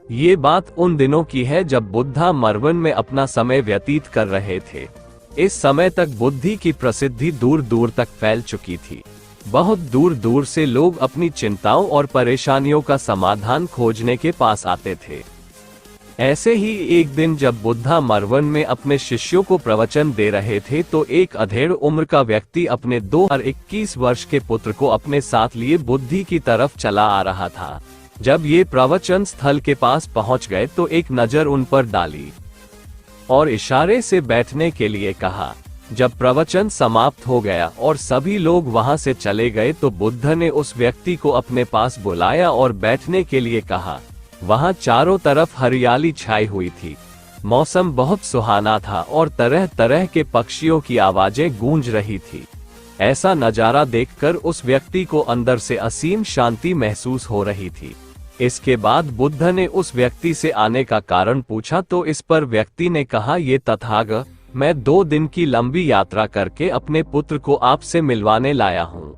ये बात उन दिनों की है जब बुद्धा मरवन में अपना समय व्यतीत कर रहे थे। इस समय तक बुद्धि की प्रसिद्धि दूर दूर तक फैल चुकी थी। बहुत दूर दूर से लोग अपनी चिंताओं और परेशानियों का समाधान खोजने के पास आते थे। ऐसे ही एक दिन जब बुद्धा मरवन में अपने शिष्यों को प्रवचन दे रहे थे तो एक अधेड़ उम्र का व्यक्ति अपने 2 और 21 वर्ष के पुत्र को अपने साथ लिए बुद्धि की तरफ चला आ रहा था। जब ये प्रवचन स्थल के पास पहुंच गए तो एक नजर उन पर डाली और इशारे से बैठने के लिए कहा। जब प्रवचन समाप्त हो गया और सभी लोग वहां से चले गए तो बुद्ध ने उस व्यक्ति को अपने पास बुलाया और बैठने के लिए कहा। वहां चारों तरफ हरियाली छाई हुई थी। मौसम बहुत सुहाना था और तरह तरह के पक्षियों की आवाजें गूंज रही थी। ऐसा नजारा देखकर उस व्यक्ति को अंदर से असीम शांति महसूस हो रही थी। इसके बाद बुद्ध ने उस व्यक्ति से आने का कारण पूछा तो इस पर व्यक्ति ने कहा, ये तथागत, मैं 2 दिन की लंबी यात्रा करके अपने पुत्र को आपसे मिलवाने लाया हूँ।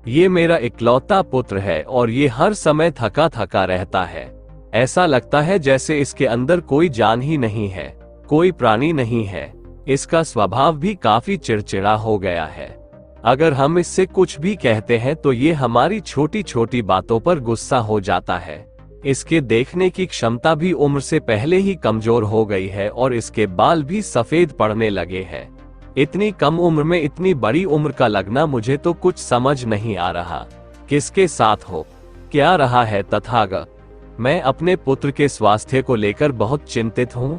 ये मेरा इकलौता पुत्र है और ये हर समय थका थका रहता है। ऐसा लगता है जैसे इसके अंदर कोई जान ही नहीं है, कोई प्राणी नहीं है। इसका स्वभाव भी काफी चिड़चिड़ा हो गया है। अगर हम इससे कुछ भी कहते हैं तो ये हमारी छोटी छोटी बातों पर गुस्सा हो जाता है। इसके देखने की क्षमता भी उम्र से पहले ही कमजोर हो गई है और इसके बाल भी सफेद पड़ने लगे हैं। इतनी कम उम्र में इतनी बड़ी उम्र का लगना मुझे तो कुछ समझ नहीं आ रहा। किसके साथ हो, क्या रहा है तथागत? मैं अपने पुत्र के स्वास्थ्य को लेकर बहुत चिंतित हूँ।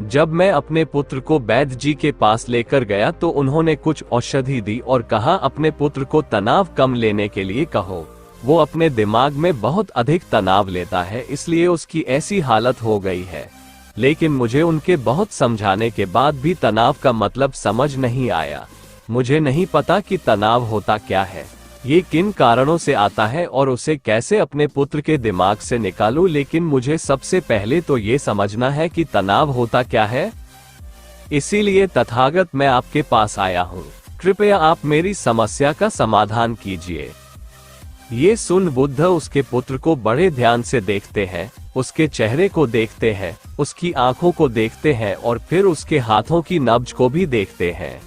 जब मैं अपने पुत्र को वैद्य जी के पास लेकर गया तो उन्होंने कुछ औषधि दी और कहा अपने पुत्र को तनाव कम लेने के लिए कहो। वो अपने दिमाग में बहुत अधिक तनाव लेता है, इसलिए उसकी ऐसी हालत हो गई है। लेकिन मुझे उनके बहुत समझाने के बाद भी तनाव का मतलब समझ नहीं आया। मुझे नहीं पता कि तनाव होता क्या है, ये किन कारणों से आता है और उसे कैसे अपने पुत्र के दिमाग से निकालूं। लेकिन मुझे सबसे पहले तो ये समझना है कि तनाव होता क्या है। इसीलिए तथागत मैं आपके पास आया हूँ। कृपया आप मेरी समस्या का समाधान कीजिए। ये सुन बुद्ध उसके पुत्र को बड़े ध्यान से देखते हैं, उसके चेहरे को देखते हैं, उसकी आंखों को देखते हैं और फिर उसके हाथों की नब्ज को भी देखते हैं।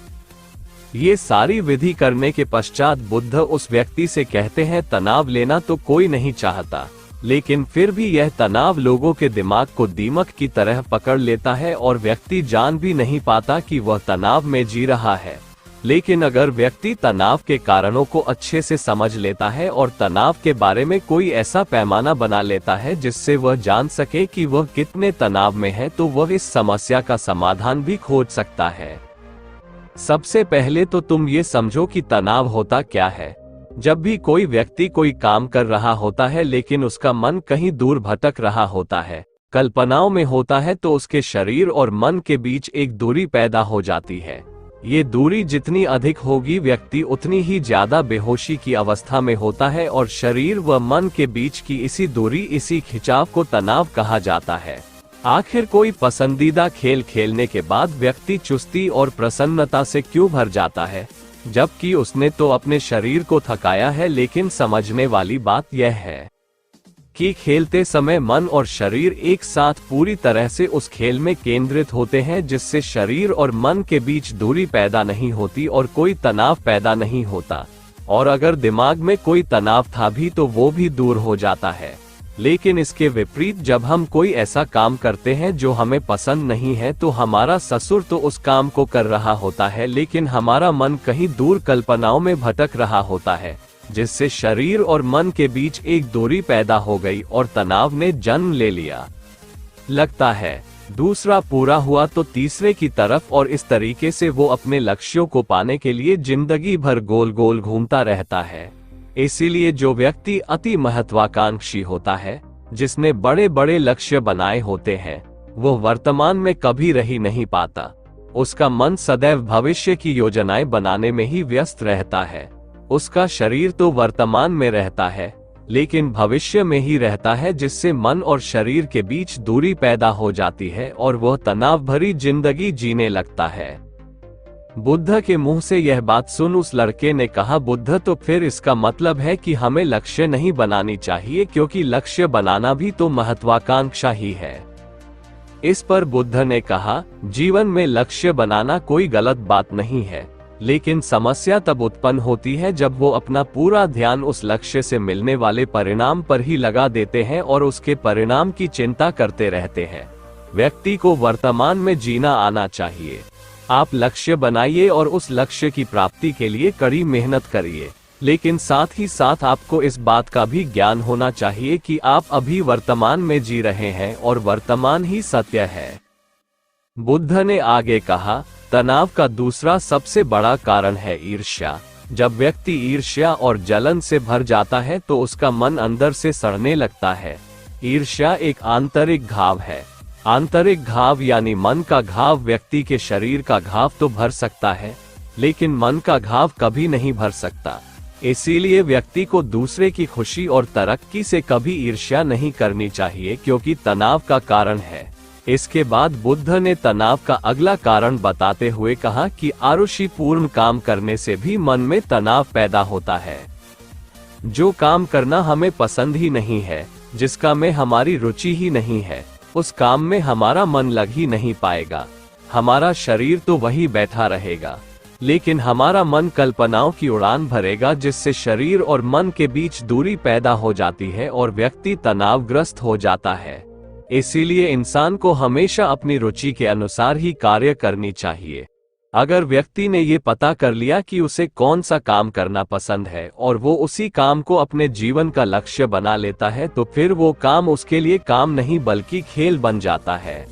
ये सारी विधि करने के पश्चात बुद्ध उस व्यक्ति से कहते हैं, तनाव लेना तो कोई नहीं चाहता, लेकिन फिर भी यह तनाव लोगों के दिमाग को दीमक की तरह पकड़ लेता है और व्यक्ति जान भी नहीं पाता कि वह तनाव में जी रहा है। लेकिन अगर व्यक्ति तनाव के कारणों को अच्छे से समझ लेता है और तनाव के बारे में कोई ऐसा पैमाना बना लेता है जिससे वह जान सके कि वह कितने तनाव में है, तो वह इस समस्या का समाधान भी खोज सकता है। सबसे पहले तो तुम ये समझो कि तनाव होता क्या है। जब भी कोई व्यक्ति कोई काम कर रहा होता है लेकिन उसका मन कहीं दूर भटक रहा होता है, कल्पनाओं में होता है, तो उसके शरीर और मन के बीच एक दूरी पैदा हो जाती है। ये दूरी जितनी अधिक होगी व्यक्ति उतनी ही ज्यादा बेहोशी की अवस्था में होता है और शरीर व मन के बीच की इसी दूरी, इसी खिंचाव को तनाव कहा जाता है। आखिर कोई पसंदीदा खेल खेलने के बाद व्यक्ति चुस्ती और प्रसन्नता से क्यों भर जाता है, जबकि उसने तो अपने शरीर को थकाया है। लेकिन समझने वाली बात यह है कि खेलते समय मन और शरीर एक साथ पूरी तरह से उस खेल में केंद्रित होते हैं, जिससे शरीर और मन के बीच दूरी पैदा नहीं होती और कोई तनाव पैदा नहीं होता। और अगर दिमाग में कोई तनाव था भी तो वो भी दूर हो जाता है। लेकिन इसके विपरीत जब हम कोई ऐसा काम करते हैं जो हमें पसंद नहीं है, तो हमारा ससुर तो उस काम को कर रहा होता है लेकिन हमारा मन कहीं दूर कल्पनाओं में भटक रहा होता है, जिससे शरीर और मन के बीच एक दूरी पैदा हो गई और तनाव ने जन्म ले लिया। लगता है दूसरा पूरा हुआ तो तीसरे की तरफ, और इस तरीके से वो अपने लक्ष्यों को पाने के लिए जिंदगी भर गोल गोल घूमता रहता है। इसीलिए जो व्यक्ति अति महत्वाकांक्षी होता है, जिसने बड़े बड़े लक्ष्य बनाए होते हैं, वो वर्तमान में कभी रह ही नहीं पाता। उसका मन सदैव भविष्य की योजनाएं बनाने में ही व्यस्त रहता है। उसका शरीर तो वर्तमान में रहता है लेकिन भविष्य में ही रहता है, जिससे मन और शरीर के बीच दूरी पैदा हो जाती है और वह तनाव भरी जिंदगी जीने लगता है। बुद्ध के मुंह से यह बात सुन उस लड़के ने कहा, बुद्ध तो फिर इसका मतलब है कि हमें लक्ष्य नहीं बनानी चाहिए, क्योंकि लक्ष्य बनाना भी तो महत्वाकांक्षा ही है। इस पर बुद्ध ने कहा, जीवन में लक्ष्य बनाना कोई गलत बात नहीं है, लेकिन समस्या तब उत्पन्न होती है जब वो अपना पूरा ध्यान उस लक्ष्य से मिलने वाले परिणाम पर ही लगा देते हैं और उसके परिणाम की चिंता करते रहते हैं। व्यक्ति को वर्तमान में जीना आना चाहिए। आप लक्ष्य बनाइए और उस लक्ष्य की प्राप्ति के लिए कड़ी मेहनत करिए, लेकिन साथ ही साथ आपको इस बात का भी ज्ञान होना चाहिए कि आप अभी वर्तमान में जी रहे हैं और वर्तमान ही सत्य है। बुद्ध ने आगे कहा, तनाव का दूसरा सबसे बड़ा कारण है ईर्ष्या। जब व्यक्ति ईर्ष्या और जलन से भर जाता है तो उसका मन अंदर से सड़ने लगता है। ईर्ष्या एक आंतरिक घाव है। आंतरिक घाव यानी मन का घाव व्यक्ति के शरीर का घाव तो भर सकता है, लेकिन मन का घाव कभी नहीं भर सकता। इसीलिए व्यक्ति को दूसरे की खुशी और तरक्की से कभी ईर्ष्या नहीं करनी चाहिए, क्योंकि तनाव का कारण है। इसके बाद बुद्ध ने तनाव का अगला कारण बताते हुए कहा कि आरुषिपूर्ण काम करने से भी मन में तनाव पैदा होता है। जो काम करना हमें पसंद ही नहीं है, जिसका में हमारी रुचि ही नहीं है, उस काम में हमारा मन लग ही नहीं पाएगा। हमारा शरीर तो वही बैठा रहेगा, लेकिन हमारा मन कल्पनाओं की उड़ान भरेगा, जिससे शरीर और मन के बीच दूरी पैदा हो जाती है और व्यक्ति तनावग्रस्त हो जाता है। इसीलिए इंसान को हमेशा अपनी रुचि के अनुसार ही कार्य करनी चाहिए। अगर व्यक्ति ने ये पता कर लिया कि उसे कौन सा काम करना पसंद है और वो उसी काम को अपने जीवन का लक्ष्य बना लेता है, तो फिर वो काम उसके लिए काम नहीं बल्कि खेल बन जाता है।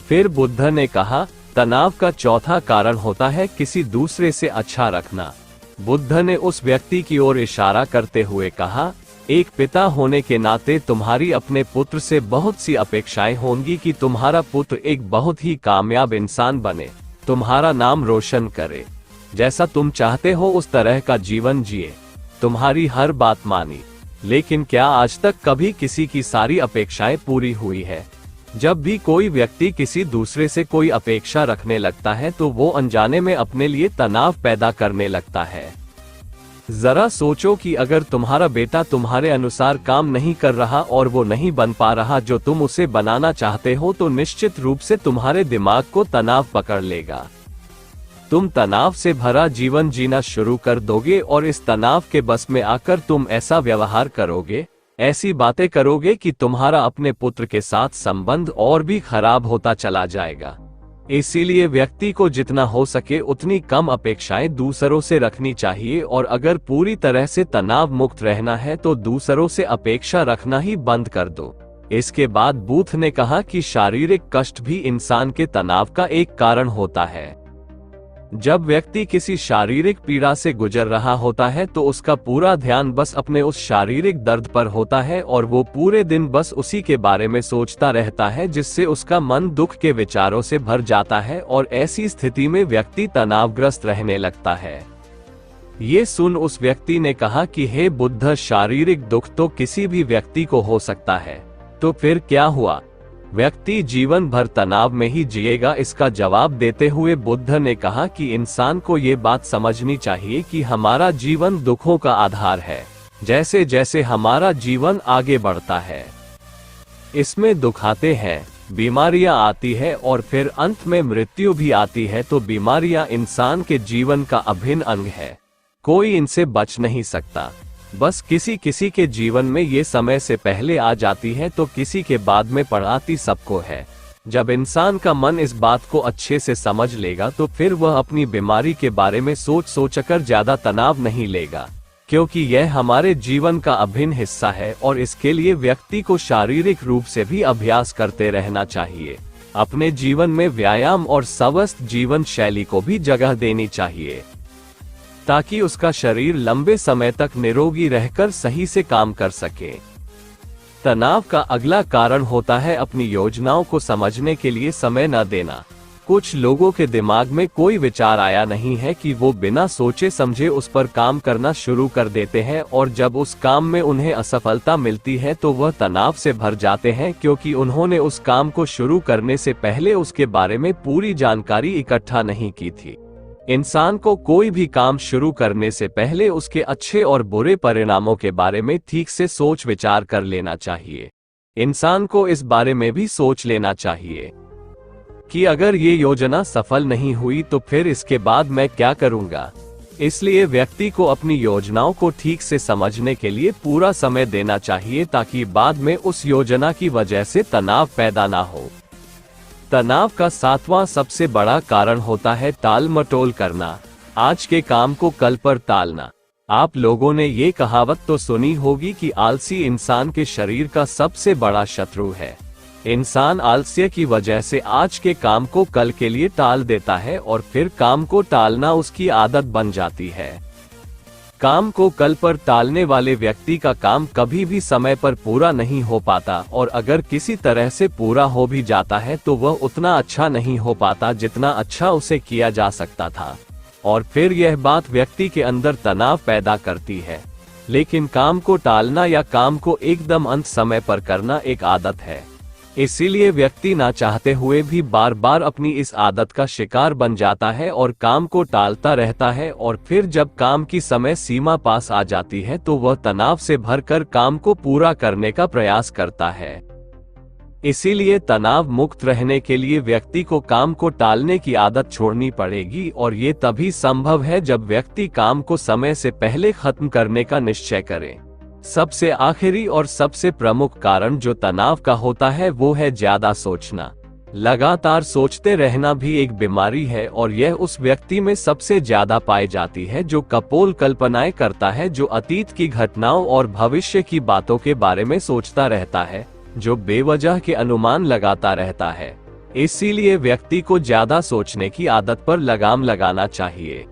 फिर बुद्ध ने कहा, तनाव का चौथा कारण होता है किसी दूसरे से अच्छा रखना। बुद्ध ने उस व्यक्ति की ओर इशारा करते हुए कहा, एक पिता होने के नाते तुम्हारी अपने पुत्र से बहुत सी अपेक्षाएं होंगी कि तुम्हारा पुत्र एक बहुत ही कामयाब इंसान बने, तुम्हारा नाम रोशन करे, जैसा तुम चाहते हो उस तरह का जीवन जिए, तुम्हारी हर बात मानी। लेकिन क्या आज तक कभी किसी की सारी अपेक्षाएं पूरी हुई है? जब भी कोई व्यक्ति किसी दूसरे से कोई अपेक्षा रखने लगता है तो वो अनजाने में अपने लिए तनाव पैदा करने लगता है। जरा सोचो कि अगर तुम्हारा बेटा तुम्हारे अनुसार काम नहीं कर रहा और वो नहीं बन पा रहा जो तुम उसे बनाना चाहते हो, तो निश्चित रूप से तुम्हारे दिमाग को तनाव पकड़ लेगा। तुम तनाव से भरा जीवन जीना शुरू कर दोगे और इस तनाव के बस में आकर तुम ऐसा व्यवहार करोगे, ऐसी बातें करोगे कि तुम्हारा अपने पुत्र के साथ संबंध और भी खराब होता चला जाएगा। इसीलिए व्यक्ति को जितना हो सके उतनी कम अपेक्षाएं दूसरों से रखनी चाहिए, और अगर पूरी तरह से तनाव मुक्त रहना है तो दूसरों से अपेक्षा रखना ही बंद कर दो। इसके बाद बुद्ध ने कहा कि शारीरिक कष्ट भी इंसान के तनाव का एक कारण होता है। जब व्यक्ति किसी शारीरिक पीड़ा से गुजर रहा होता है तो उसका पूरा ध्यान बस अपने उस शारीरिक दर्द पर होता है और वो पूरे दिन बस उसी के बारे में सोचता रहता है, जिससे उसका मन दुख के विचारों से भर जाता है और ऐसी स्थिति में व्यक्ति तनावग्रस्त रहने लगता है। ये सुन उस व्यक्ति ने कहा कि हे बुद्ध, शारीरिक दुख तो किसी भी व्यक्ति को हो सकता है, तो फिर क्या हुआ? व्यक्ति जीवन भर तनाव में ही जिएगा? इसका जवाब देते हुए बुद्ध ने कहा कि इंसान को ये बात समझनी चाहिए कि हमारा जीवन दुखों का आधार है। जैसे जैसे हमारा जीवन आगे बढ़ता है, इसमें दुख आते हैं, बीमारियां आती है और फिर अंत में मृत्यु भी आती है। तो बीमारियां इंसान के जीवन का अभिन्न अंग है, कोई इनसे बच नहीं सकता। बस किसी किसी के जीवन में ये समय से पहले आ जाती है तो किसी के बाद में पड़ाती सबको है। जब इंसान का मन इस बात को अच्छे से समझ लेगा तो फिर वह अपनी बीमारी के बारे में सोच सोचकर ज्यादा तनाव नहीं लेगा, क्योंकि यह हमारे जीवन का अभिन्न हिस्सा है और इसके लिए व्यक्ति को शारीरिक रूप से भी अभ्यास करते रहना चाहिए। अपने जीवन में व्यायाम और स्वस्थ जीवन शैली को भी जगह देनी चाहिए, ताकि उसका शरीर लंबे समय तक निरोगी रहकर सही से काम कर सके। तनाव का अगला कारण होता है अपनी योजनाओं को समझने के लिए समय न देना। कुछ लोगों के दिमाग में कोई विचार आया नहीं है कि वो बिना सोचे समझे उस पर काम करना शुरू कर देते हैं, और जब उस काम में उन्हें असफलता मिलती है तो वह तनाव से भर जाते हैं, क्योंकि उन्होंने उस काम को शुरू करने से पहले उसके बारे में पूरी जानकारी इकट्ठा नहीं की थी। इंसान को कोई भी काम शुरू करने से पहले उसके अच्छे और बुरे परिणामों के बारे में ठीक से सोच विचार कर लेना चाहिए। इंसान को इस बारे में भी सोच लेना चाहिए कि अगर ये योजना सफल नहीं हुई तो फिर इसके बाद मैं क्या करूंगा। इसलिए व्यक्ति को अपनी योजनाओं को ठीक से समझने के लिए पूरा समय देना चाहिए ताकि बाद में उस योजना की वजह से तनाव पैदा ना हो। तनाव का 7वां सबसे बड़ा कारण होता है टाल मटोल करना, आज के काम को कल पर टालना। आप लोगों ने ये कहावत तो सुनी होगी कि आलसी इंसान के शरीर का सबसे बड़ा शत्रु है। इंसान आलस्य की वजह से आज के काम को कल के लिए टाल देता है और फिर काम को टालना उसकी आदत बन जाती है। काम को कल पर टालने वाले व्यक्ति का काम कभी भी समय पर पूरा नहीं हो पाता और अगर किसी तरह से पूरा हो भी जाता है तो वह उतना अच्छा नहीं हो पाता जितना अच्छा उसे किया जा सकता था, और फिर यह बात व्यक्ति के अंदर तनाव पैदा करती है। लेकिन काम को टालना या काम को एकदम अंत समय पर करना एक आदत है, इसीलिए व्यक्ति ना चाहते हुए भी बार बार अपनी इस आदत का शिकार बन जाता है और काम को टालता रहता है, और फिर जब काम की समय सीमा पास आ जाती है तो वह तनाव से भरकर काम को पूरा करने का प्रयास करता है। इसीलिए तनाव मुक्त रहने के लिए व्यक्ति को काम को टालने की आदत छोड़नी पड़ेगी, और ये तभी संभव है जब व्यक्ति काम को समय से पहले खत्म करने का निश्चय करे। सबसे आखिरी और सबसे प्रमुख कारण जो तनाव का होता है वो है ज्यादा सोचना। लगातार सोचते रहना भी एक बीमारी है और यह उस व्यक्ति में सबसे ज्यादा पाई जाती है जो कपोल कल्पनाएं करता है, जो अतीत की घटनाओं और भविष्य की बातों के बारे में सोचता रहता है, जो बेवजह के अनुमान लगाता रहता है। इसीलिए व्यक्ति को ज्यादा सोचने की आदत पर लगाम लगाना चाहिए।